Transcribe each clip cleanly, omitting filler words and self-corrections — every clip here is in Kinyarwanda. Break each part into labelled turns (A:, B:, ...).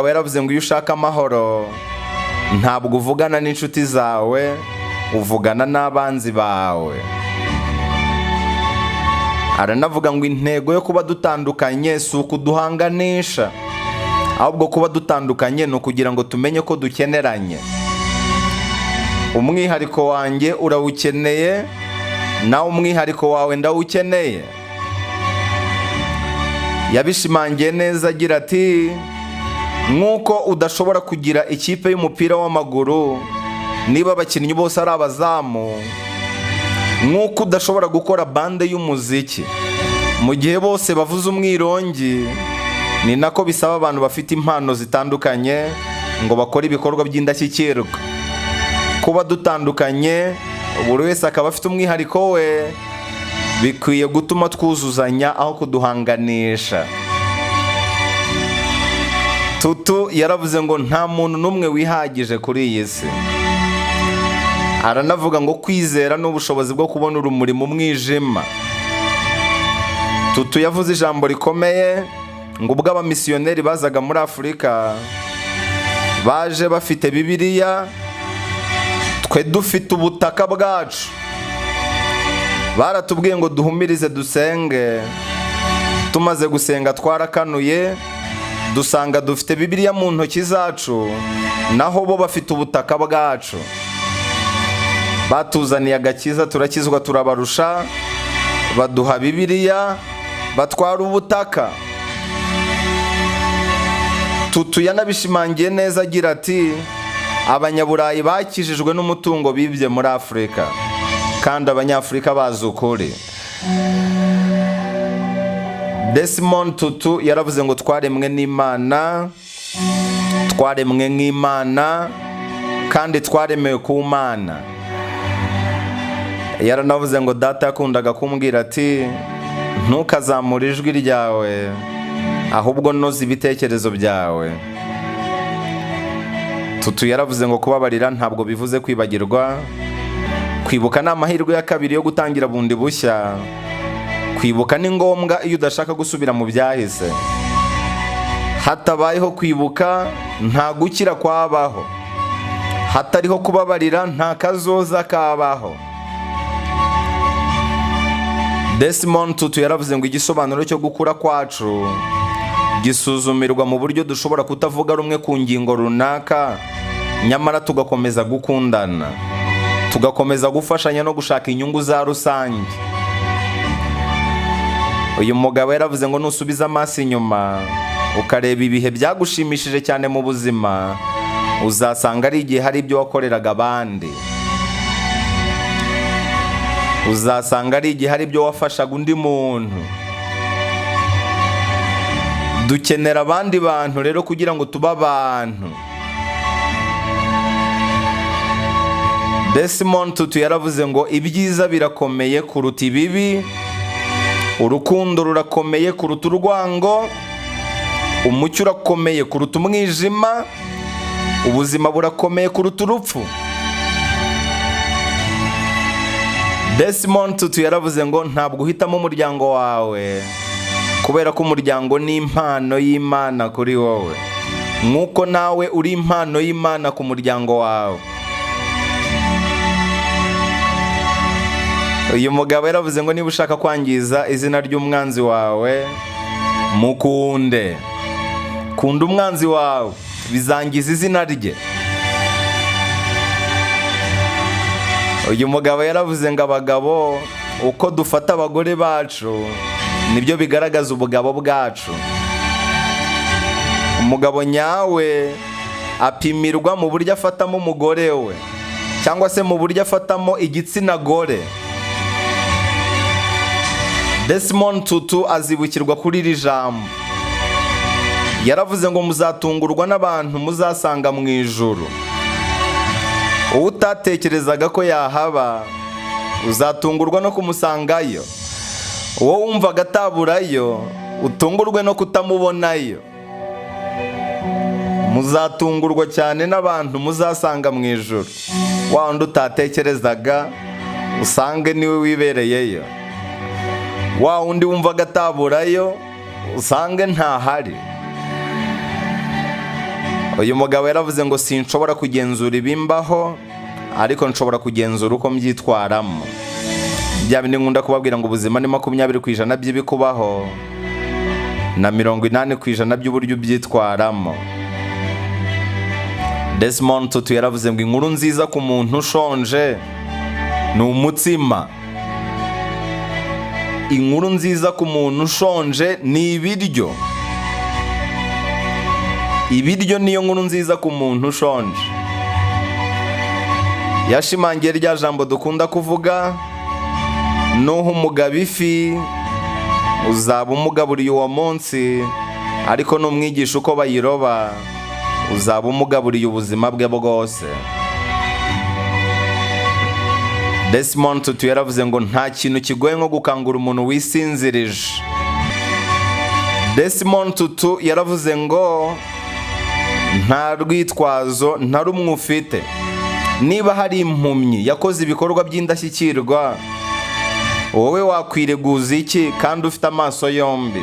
A: yaravuze ngo iyo ushaka amahoro ntabwo uvugana n'inshuti zawe, uvugana n'abanzi bawe. Aranavuga ngo intego yo kuba dutandukanye si ukuduhanganisha, ahubwo kuba dutandukanye ni ukugira ngo tumenye ko dukeneranye. Umwihariko wanjye urawukeneye, nawe umwihariko wawe ndawukeneye. Yabishimangiye neza agira ati nk'uko udashobora kugira ikipe y'umupira w'amaguru niba abakinnyi bose ari abazamu, nk'uko udashobora gukora bande y'umuziki mu gihe bose bavuza umwirongi, ni nako bisaba abantu bafite impano zitandukanye ngo bakore ibikorwa by'indashyikirwa. Kuba dutandukanye buri wese akaba afite umwihariko we, bikwiye gutuma twuzuzanya aho kuduhanganisha. Tutu yaravuze ngo nta muntu n'umwe wihagije kuri iyi si. Aranavuga ngo kwizera n'ubushobozi bwo kubona urumuri mu mwijima. Tutu yavuze ijambo rikomeye ngo ubwo abamisiyoneri bazaga muri Afurika baje bafite Bibiliya, twe dufite ubutaka bwacu. Baratubwiye ngo duhumirize dusenge. Tumaze gusenga twarakanuye dusanga dufite Bibiliya mu ntoki zacu, naho bo bafite ubutaka bwacu. Batuzaniye agakiza, turakizwa turabarusha, baduha Bibiliya, batwara ubutaka. Tutu yanabishimangiye neza agira ati Abanyaburayi bakijijwe n'umutungo bibye muri Afurika, kandi Abanyafurika bazi ukuri. Desmond Tutu yaravuze ngo twaremwe n'Imana, twaremwe nk'Imana, kandi twaremewe ku Mana. Yaranavuze ngo data yakundaga kumbwira ati ntukazamure ijwi ryawe, ahubwo noza ibitekerezo byawe. Tutu yaravuze ngo kubabarira ntabwo bivuze kwibagirwa. Kwibuka ni amahirwe ya kabiri yo gutangira bundi bushya. Kwibuka ni ngombwa iyo udashaka gusubira mu byahise. Hatabayeho kwibuka nta gukira kwabaho. Hatariho kubabarira nta kazoza kabaho. Desmond Tutu yaravuze ngo igisobanuro cyo gukura kwacu gisuzumirwa mu buryo dushobora kutavuga rumwe ku ngingo runaka, nyamara tugakomeza gukundana, tugakomeza gufashanya no gushaka inyungu za rusange. Uyu mugabo yaravuze ngo nusubiza amaso inyuma ukareba ibihe byagushimishije cyane mu buzima, uzasanga ari igihe hari ibyo wakoreraga abandi. Uzasanga ari igihe hari ibyo wafashaga undi muntu. Dukenera abandi bantu rero kugira ngo tube abantu. Desmond Tutu yaravuze ngo ibyiza birakomeye kuruta ibibi, urukundo rurakomeye kuruta urwango, umucyo urakomeye kuruta umwijima, ubuzima burakomeye kuruta urupfu. Desmond Tutu yaravuze ngo ntabwo uhitamo umuryango wawe, kubera ko umuryango ni impano y'Imana kuri wowe, nk'uko nawe uri impano y'Imana ku muryango wawe. Uyu mugabo yaravuze ngo niba ushaka kwangiza izina ry'umwanzi wawe, mukunde. Kunda umwanzi wawe, bizangiza izina rye. Uyu mugabo yaravuze ngo abagabo uko dufata abagore bacu nibyo bigaragaza ubugabo bwacu. Umugabo nyawe apimirwa mu buryo afatamo umugore we, cyangwa se mu buryo afatamo igitsina gore. Desmond Tutu azibukirwa kuri iri jambo. Yaravuze ngo muzatungurwa n'abantu muzasanga mu ijuru. Utatekerezaga ko yahaba uzatungurwa no kumusangayo. Uwo wumvaga ataburayo utungurwe no kutamubonayo. Muzatungurwa cyane n'abantu muzasanga mu ijuru. Wa wundi utatekerezaga usange niwe wibereyeyo. Wa wundi wumvaga ataburayo usange ntahari. uyu mugabo yaravuze ngo sinshobora kugenzura ibimbaho, ariko nshobora kugenzura uko mbyitwaramo. Bya bindi nkunda kubabwira ngo ubuzima ni 20% by'ibikubaho na 80% by'uburyo ubyitwaramo. Desmond Tutu yaravuze ngo inkuru nziza ku muntu ushonje ni umutsima. Inkuru nziza ku muntu ushonje ni ibiryo. Ibiryo niyo nkuru nziza ku muntu ushonje. Yashimangiye rya jambo dukunda kuvuga, nuha umugabo ifi uzaba umugaburiye uwo munsi, ariko numwigisha uko bayiroba uzaba umugaburiye ubuzima bwe bwose. Desmond Tutu yaravuze ngo nta kintu kigoye nko gukangura umuntu wisinzirije. Desmond Tutu yaravuze ngo nta rwitwazo nta rumwe ufite. Niba hari impumyi yakoze ibikorwa by'indashyikirwa, wowe wakwireguza iki kandi ufite amaso yombi?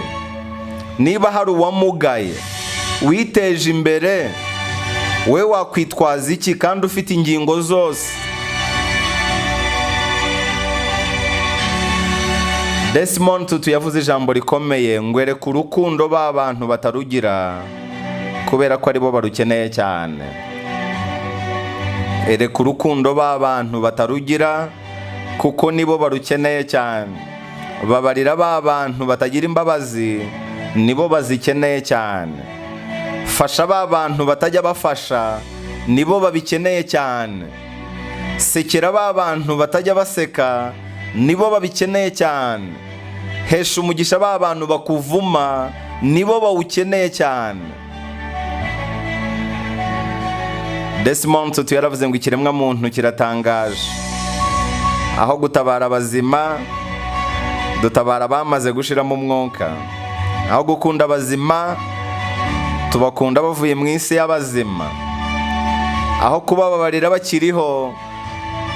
A: Niba hari uwamugaye witeje imbere, wowe wakwitwaza iki kandi ufite ingingo zose? Desmond Tutu yavuze ijambo rikomeye ngo ereka urukundo b'abantu batarugira kubera ko aribo barukeneye cyane. Ereka urukundo b'abantu batarugira kuko nibo barukeneye cyane. Babarira b'abantu batagira imbabazi, nibo bazikeneye cyane. Fasha b'abantu batajya bafasha, nibo babikeneye cyane. Sekera b'abantu batajya baseka, nibo babikeneye cyane. Hesha umugisha b'abantu bakuvuma, nibo bawukeneye cyane. Desmond Tutu yaravuze ngo ikiremwa muntu kiratangaje. Aho gutabara abazima, dutabara bamaze gushiramo umwuka. Aho gukunda abazima, tubakunda bavuye mu isi y'abazima. Aho kubababarira bakiriho,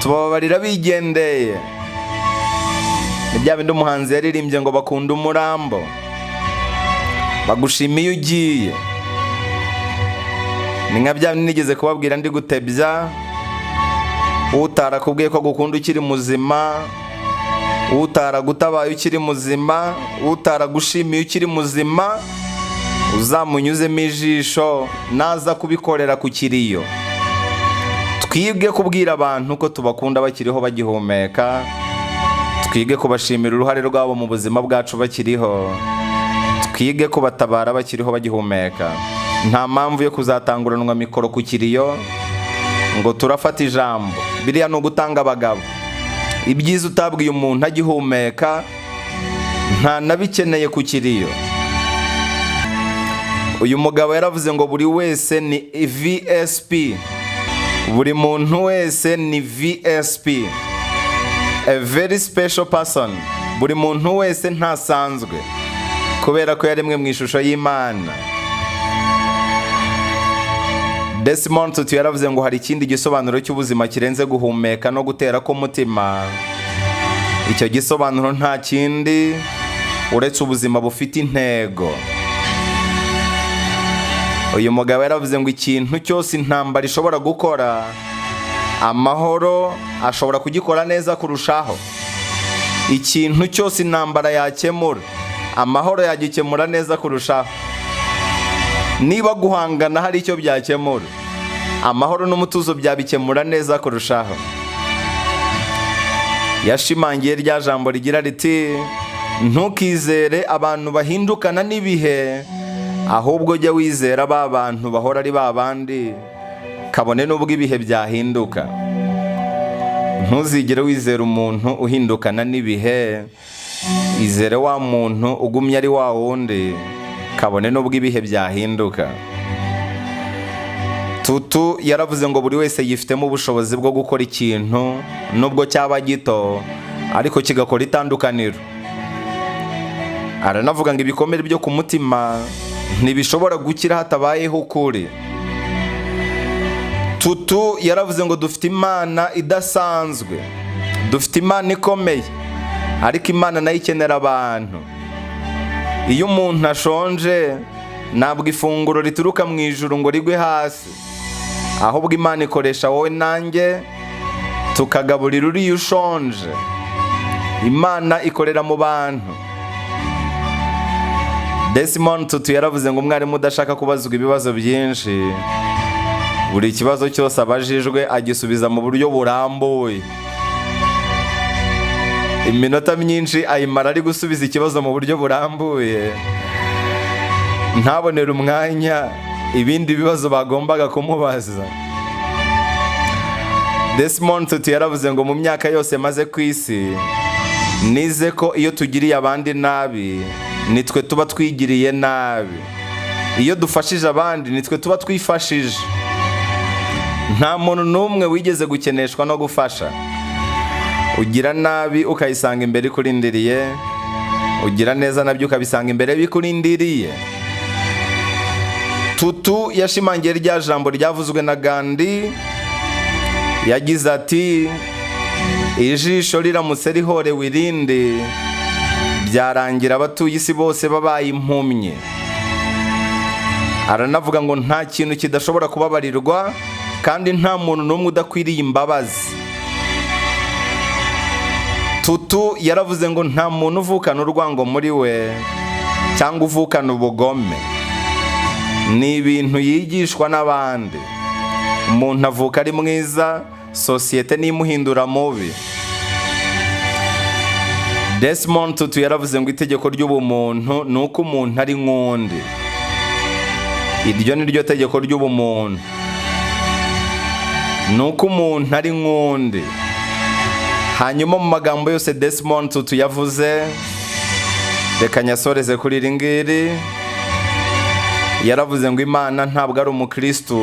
A: tubababarira bigendeye. Ibya bindi umuhanzi yaririmbye ngo bakunda umurambo, bagushimiye ugiye. Ni nka bya nigeze kubabwira ndi gutebya, utarakubwiye ko agukunda ukiri muzima, utaragutabaye ukiri muzima, utaragushimiye ukiri muzima, uzamunyuzemo ijisho naza kubikorera ku kiriyo. Twige kubwira abantu ko tubakunda bakiriho bagihumeka, twige kubashimira uruhare rwabo mu buzima bwacu bakiriho, twige kubatabara bakiriho bagihumeka. Nta mpamvu yo kuzatanguranwa mikoro ku kiriyo ngo turafata ijambo. Biriya ni ugutanga abagabo. Ibyiza utabwiye umuntu agihumeka nta nabikeneye ku kiriyo. Uyu mugabo yaravuze ngo buri wese ni VSP. Buri muntu wese ni VSP. A very special person. Buri muntu wese ntasanzwe kubera ko yaremwe mu ishusho y'Imana. Desmond Tutu yaravuze ngo hari ikindi gisobanuro cy'ubuzima kirenze guhumeka no gutera k'umutima. Icyo gisobanuro nta kindi uretse ubuzima bufite intego. Uyu mugabo yaravuze ngo ikintu cyose intambara ishobora gukora, amahoro ashobora kugikora neza kurushaho. Ikintu cyose intambara yakemura, amahoro yagikemura neza kurushaho. Niba guhangana hari icyo byakemura, amahoro n'umutuzo byabikemura neza kurushaho. Yashimangiye rya jambo rigira riti ntukizere abantu bahindukana n'ibihe, ahubwo jya wizera ba bantu bahora ari ba bandi, kabone n'ubwo ibihe byahinduka. Ntuzigere wizera umuntu uhindukana n'ibihe, izere wa muntu ugumye ari wa wundi, kabone n'ubwo ibihe byahinduka. Tutu yaravuze ngo buri wese yifitemo ubushobozi bwo gukora ikintu nubwo cyaba gito ariko kigakora itandukaniro. Aranavuga ngo ibikomere byo ku mutima ntibishobora gukira hatabayeho ukuri. Tutu yaravuze ngo dufite Imana idasanzwe, dufite Imana ikomeye, ariko Imana nayo ikenera abantu. Iyo umuntu ashonje ntabwo ifunguro rituruka mu ijuru ngo rigwe hasi, ahubwo Imana ikoresha wowe nanjye tukagaburira uriya ushonje. Imana ikorera mu bantu. Desmond Tutu yaravuze ngo umwarimu udashaka kubazwa ibibazo byinshi, buri kibazo cyose abajijwe agisubiza mu buryo burambuye. Iminota myinshi ayimara ari gusubiza ikibazo mu buryo burambuye, ntabonere umwanya ibindi bibazo bagombaga kumubaza. Desmond Tutu yaravuze ngo mu myaka yose maze ku isi nize ko iyo tugiriye abandi nabi nitwe tuba twigiriye nabi, iyo dufashije abandi nitwe tuba twifashije. Nta muntu n'umwe wigeze gukeneshwa no gufasha. Ugira nabi ukayisanga imbere ikurindiriye, ugira neza nabyo ukabisanga imbere bikurindiriye. Tutu yashimangiye rya jambo ryavuzwe na Gandhi, yagize ati ijisho riramutse rihorewe irindi byarangira abatuye isi bose babaye impumyi. Aranavuga ngo nta kintu kidashobora kubabarirwa kandi nta muntu n'umwe udakwiriye imbabazi. Tutu yaravuze ngo nta muntu uvukana urwango muri we cyangwa uvukana ubugome, ni ibintu yigishwa n'abandi. Umuntu avuka ari mwiza, sosiyete n'imuhindura mubi. Desmond Tutu yaravuze ngo itegeko ry'ubumuntu ni uko umuntu ari nk'undi. Iryo ni ryo tegeko ry'ubumuntu, ni uko umuntu ari nk'undi. Hanyuma mu magambo yose Desmond Tutu yavuze, reka nyasoreze kuri iri ngiri. Yaravuze ngo Imana ntabwo ari umukristu,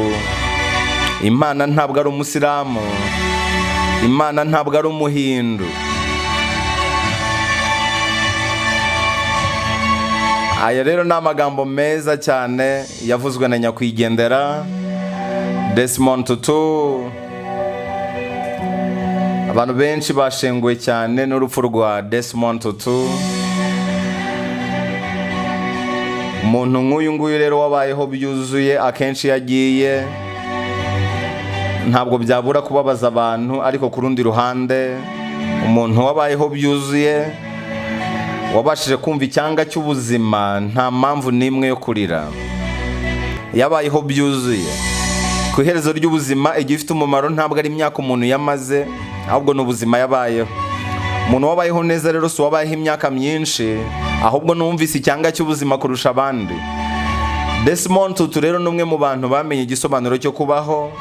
A: Imana ntabwo ari umusilamu, Imana ntabwo ari umuhindu. Aya rero ni amagambo meza cyane yavuzwe na nyakwigendera Desmond Tutu. Abantu benshi bashenguwe cyane n'urupfu rwa Desmond Tutu. Umuntu nk'uyu nguyu rero wabayeho byuzuye, akenshi yagiye ntabwo byabura kubabaza abantu, ariko ku rundi ruhande umuntu wabayeho byuzuye, wabashije kumva icyanga cy'ubuzima, nta mpamvu n'imwe yo kurira. Yabayeho byuzuye. Ku iherezo ry'ubuzima igifite umumaro ntabwo ari imyaka umuntu yamaze, ahubwo ni ubuzima yabayeho. Umuntu wabayeho neza rero si wabayeho imyaka myinshi, ahubwo numvise icyanga cy'ubuzima kurusha abandi. Desmond Tutu rero ni umwe mu bantu bamenye igisobanuro cyo kubaho,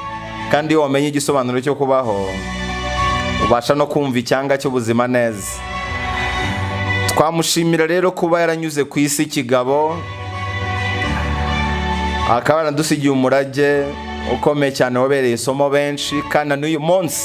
A: kandi iyo wamenye igisobanuro cyo kubaho ubasha no kumva icyanga cy'ubuzima neza. Twamushimira rero kuba yaranyuze ku isi kigabo, akaba yaradusigiye umurage ukomeye cyane wabereye isomo benshi, kandi n'uyu munsi